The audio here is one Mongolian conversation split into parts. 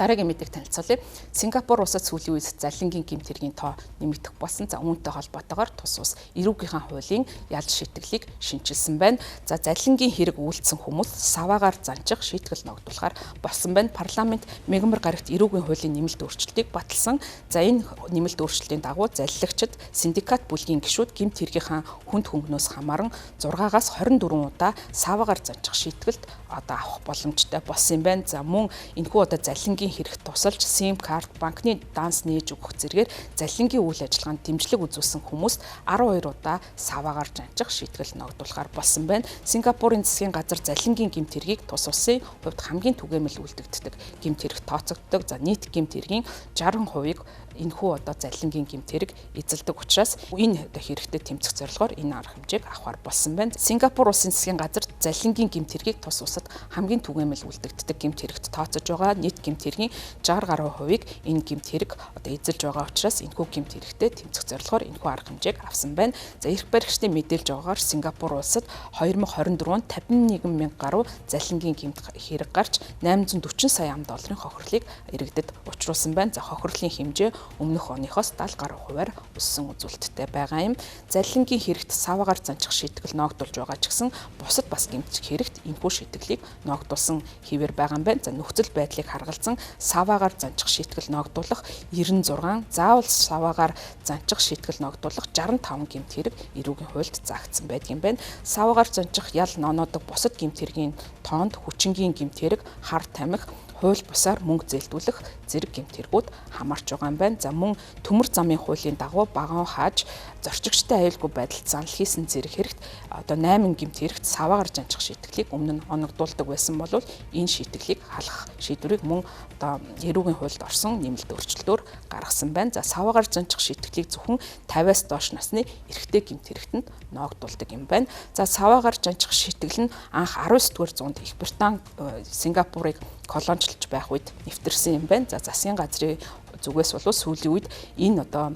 Дараагийн мэдээг танилцуулъя. Сингапур улсад сүүлийн үед залингийн гэмт хэргийн тоо нэмэгдэх болсон. За үүнтэй холбоотойгоор тус улс эрүүгийнхаа хуулийн ял шийтгэлийг шинчилсэн байна. За залингийн хэрэг үйлдсэн хүмүүс саваагаар занчих шийтгэл ногдуулахаар болсон байна. Парламент мегмар гарагт эрүүгийн хуулийн нэмэлт өөрчлөлтийг баталсан. За энэ нэмэлт өөрчлөлтийн дагуу залилагчид синдикат бүлгийн гишүүд гэмт хэргийнхаа хүнд хөнгөнөөс хамааран 6-аас 24 удаа саваагаар занчих шийтгэлд одоо авах боломжтой болсон юм байна. За мөн энэхүү одоо залингийн хэрэгт тусалж SIM карт, банкны данс нээж өгөх зэргээр залингийн үйл ажиллагаанд дэмжлэг үзүүлсэн хүмүүст 12 удаа саваагаар жанчих шийтгэл ногдуулахаар болсон байна. Сингапурын засгийн газар залингийн гэмт хэргийг тус улсын хувьд хамгийн түгээмэл үлдэгддэг гэмт хэрэг тооцогддог. За нийт гэмт хэргийн 60%-ийг энэхүү одоо залингийн гэмт хэрэг эзэлдэг учраас энэ одоо хэрэгтэй тэмцэх зорилгоор энэ арга хэмжээг авахар болсон байна. Сингапур улсын засгийн газар залингийн гэмт хэргийг тус улсад хамгийн түгээмэл үлдэгддэг гэмт хэрэгт тооцож байгаа. Нийт гэмт хэргийн 60 гаруй хувийг энэ гэмт хэрэг одоо эзэлж байгаа учраас энэхүү гэмт хэрэгтэй тэмцэх зорилгоор энэхүү арга хэмжээг авсан байна. За эрх баригчдын мэдээлж байгаагаар Сингапур улсад 2024 онд 51 мянга гаруй залингийн гэмт хэрэг гарч 840 сая ам.долларын хохирлыг иргэдэд учруулсан байна. За хохирлын хэмжээ өмнөх оныхоос 70 гаруй хувиар өссөн үзүүлэлттэй байгаа юм. Залингийн хэрэгт саваагаар занчих шийтгэл ногдуулж байгаа ч гэсэн бусад бас гэмт хэрэгт энэхүү шийтгэлийг ногдуулсан хэвээр байгаа юм байна. За нөхцөл байдлыг харгалзан саваагаар занчих шийтгэл ногдуулах 96, заавал саваагаар занчих шийтгэл ногдуулах 65 гэмт хэрэг эрүүгийн хуульд заагдсан байдгийн байна. Саваагаар занчих ял ноноодог бусад гэмт хэргийн тоонд хүчингийн гэмт хэрэг, хар тамхи, хууль бусаар мөнгө зээлдүүлэх зэрэг гэмт хэрэгүүд хамаарч байгаа юм байна. За мөн төмөр замын хуулийн дагуу багаан хааж зорчигчтой аюулгүй байдалд занал хийсэн зэрэг хэрэгт одоо 8 гэмт хэрэгт саваагаар жанчих шийтгэлийг өмнө нь оногдуулдаг байсан бол энэ шийтгэлийг халах шийдвэрийг мөн одоо эрүүгийн хуульд орсон нэмэлт өөрчлөлтөөр гаргасан байна. За саваагаар жанчих шийтгэлийг зөвхөн 50-аас доош насны эрэгтэй гэмт хэрэгтэнд ногдуулдаг юм байна. За саваагаар жанчих шийтгэл нь анх 19-р зуунд Их Британи Сингапурыг колоничлж байх үед нэвтэрсэн юм байна. За засгийн газрын зүгээс бол сүүлийн үед энэ одоо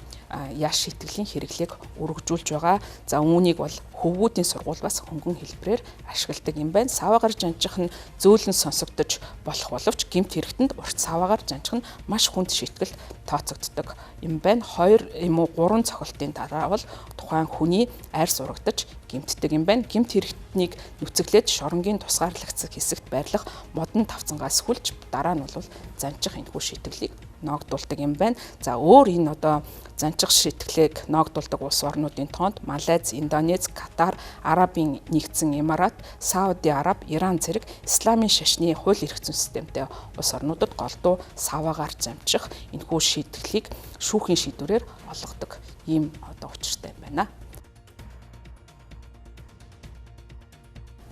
яаш шийтгэлийн хэрэглээг өргөжүүлж байгаа. За үүнийг бол хөвгүүдийн сургууль бас хөнгөн хэлбэрээр ашигладаг юм байна. Саваагаар жанчих нь зөөлөн сонсогдож болох боловч гэмт хэрэгтэнд урт саваагаар жанчих нь маш хүнд шийтгэлд тооцогддог юм байна. 2 юм уу 3 цохилтын дараа бол тухайн хүний арь сурагдаж гэмтдэг юм байна. Гэмт хэрэгтнийг нүцэглээд шоронгийн тусгаарлагдсан хэсэгт байрлах модон тавцангаас хүлж дараа нь бол занчих энэхүү шийтгэлийг ногдуулдаг юм байна. За өөр энэ одоо занчих шийтгэлийг ногдуулдаг улс орнуудын тоонд Малайз, Индонез, Катар, Арабын нэгдсэн Эмират, Сауди Араб, Иран зэрэг исламын шашны хууль эрх зүйн системтэй улс орнуудад голдуу саваагаар замчих энэхүү шийтгэлийг шүүхийн шийдвэрээр олгодог ийм одоо учиртай юм байна.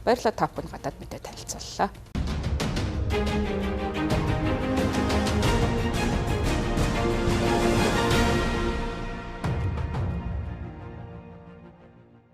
Баярлалаа та бүхэнд гадаад мэдээ танилцууллаа.